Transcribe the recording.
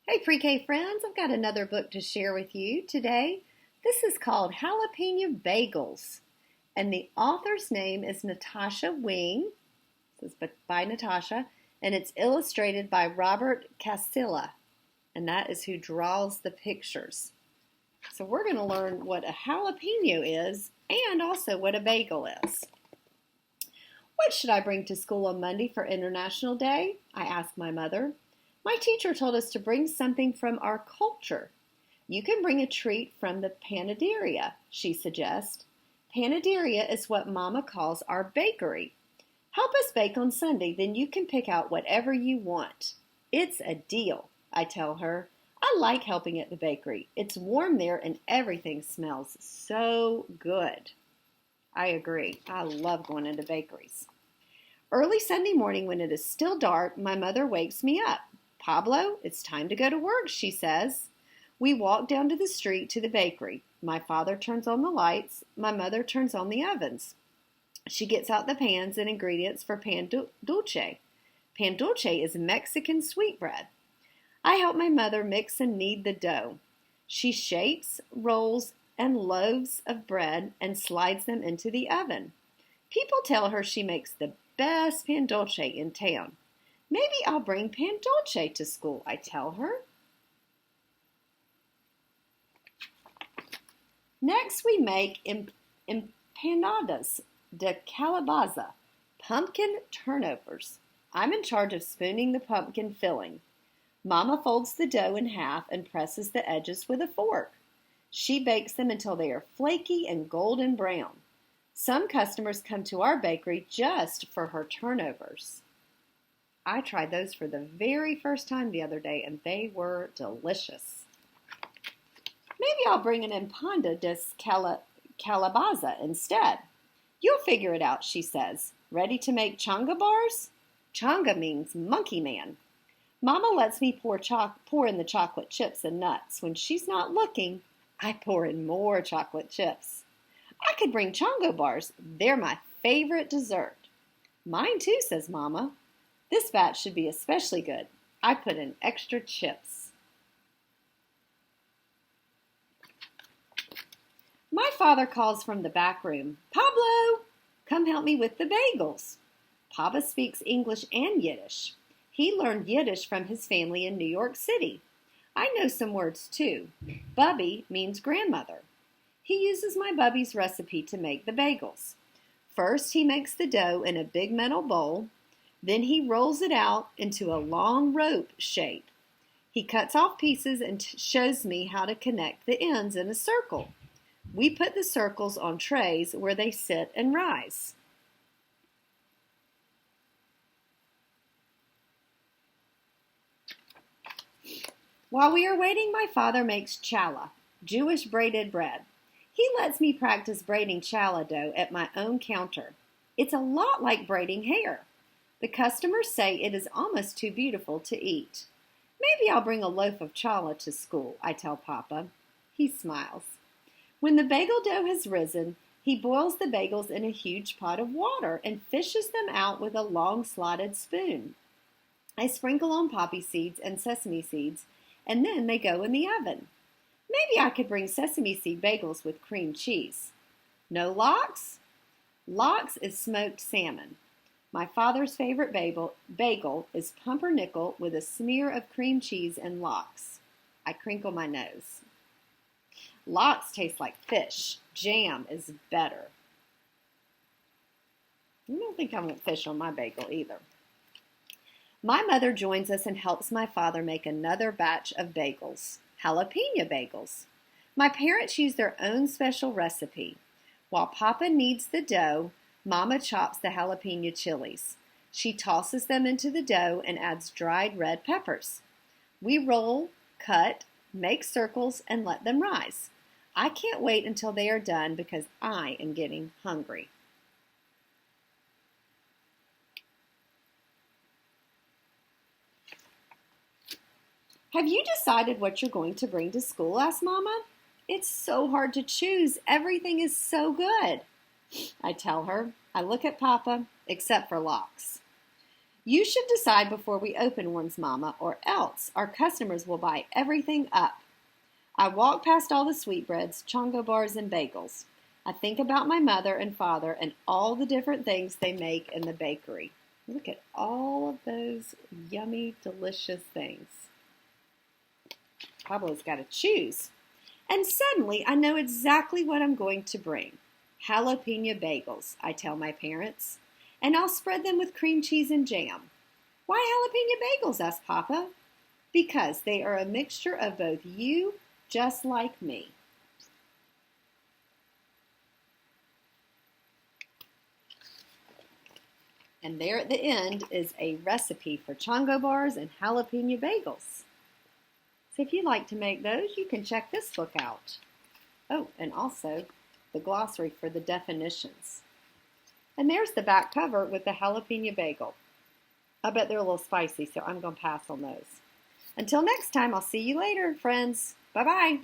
Hey pre-K friends, I've got another book to share with you today. This is called Jalapeno Bagels, and the author's name is Natasha Wing. This is by Natasha, and it's illustrated by Robert Castilla, and that is who draws the pictures. So we're going to learn what a jalapeno is and also what a bagel is. What should I bring to school on Monday for International Day? I asked my mother. My teacher told us to bring something from our culture. You can bring a treat from the panaderia, she suggests. Panaderia is what Mama calls our bakery. Help us bake on Sunday, then you can pick out whatever you want. It's a deal, I tell her. I like helping at the bakery. It's warm there and everything smells so good. I agree. I love going into bakeries. Early Sunday morning when it is still dark, my mother wakes me up. Pablo, it's time to go to work, she says. We walk down to the street to the bakery. My father turns on the lights. My mother turns on the ovens. She gets out the pans and ingredients for pan dulce. Pan dulce is Mexican sweetbread. I help my mother mix and knead the dough. She shapes, rolls, and loaves of bread and slides them into the oven. People tell her she makes the best pan dulce in town. Maybe I'll bring pan dulce to school, I tell her. Next, we make empanadas de calabaza, pumpkin turnovers. I'm in charge of spooning the pumpkin filling. Mama folds the dough in half and presses the edges with a fork. She bakes them until they are flaky and golden brown. Some customers come to our bakery just for her turnovers. I tried those for the very first time the other day, and they were delicious. Maybe I'll bring an empanada de calabaza instead. You'll figure it out, she says. Ready to make changa bars? Changa means monkey man. Mama lets me pour in the chocolate chips and nuts. When she's not looking, I pour in more chocolate chips. I could bring chongo bars. They're my favorite dessert. Mine too, says Mama. This batch should be especially good. I put in extra chips. My father calls from the back room. Pablo, come help me with the bagels. Papa speaks English and Yiddish. He learned Yiddish from his family in New York City. I know some words too. Bubby means grandmother. He uses my Bubby's recipe to make the bagels. First, he makes the dough in a big metal bowl. Then he rolls it out into a long rope shape. He cuts off pieces and shows me how to connect the ends in a circle. We put the circles on trays where they sit and rise. While we are waiting, my father makes challah, Jewish braided bread. He lets me practice braiding challah dough at my own counter. It's a lot like braiding hair. The customers say it is almost too beautiful to eat. Maybe I'll bring a loaf of challah to school, I tell Papa. He smiles. When the bagel dough has risen, he boils the bagels in a huge pot of water and fishes them out with a long slotted spoon. I sprinkle on poppy seeds and sesame seeds, and then they go in the oven. Maybe I could bring sesame seed bagels with cream cheese. No lox? Lox is smoked salmon. My father's favorite bagel is pumpernickel with a smear of cream cheese and lox. I crinkle my nose. Lox taste like fish. Jam is better. I don't think I want fish on my bagel either. My mother joins us and helps my father make another batch of bagels, jalapeno bagels. My parents use their own special recipe. While Papa kneads the dough, Mama chops the jalapeno chilies. She tosses them into the dough and adds dried red peppers. We roll, cut, make circles, and let them rise. I can't wait until they are done because I am getting hungry. Have you decided what you're going to bring to school? Asked Mama. It's so hard to choose. Everything is so good. I tell her. I look at Papa, except for lox. You should decide before we open one's, Mama, or else our customers will buy everything up. I walk past all the sweetbreads, chongo bars, and bagels. I think about my mother and father and all the different things they make in the bakery. Look at all of those yummy, delicious things. Pablo's got to choose. And suddenly I know exactly what I'm going to bring. Jalapeno bagels, I tell my parents. And I'll spread them with cream cheese and jam. Why jalapeno bagels? Asked Papa. Because they are a mixture of both you, just like me. And there at the end is a recipe for chongo bars and jalapeno bagels. So if you'd like to make those, you can check this book out. Oh, and also the glossary for the definitions. And there's the back cover with the jalapeno bagel. I bet they're a little spicy, so I'm going to pass on those. Until next time, I'll see you later, friends. Bye-bye.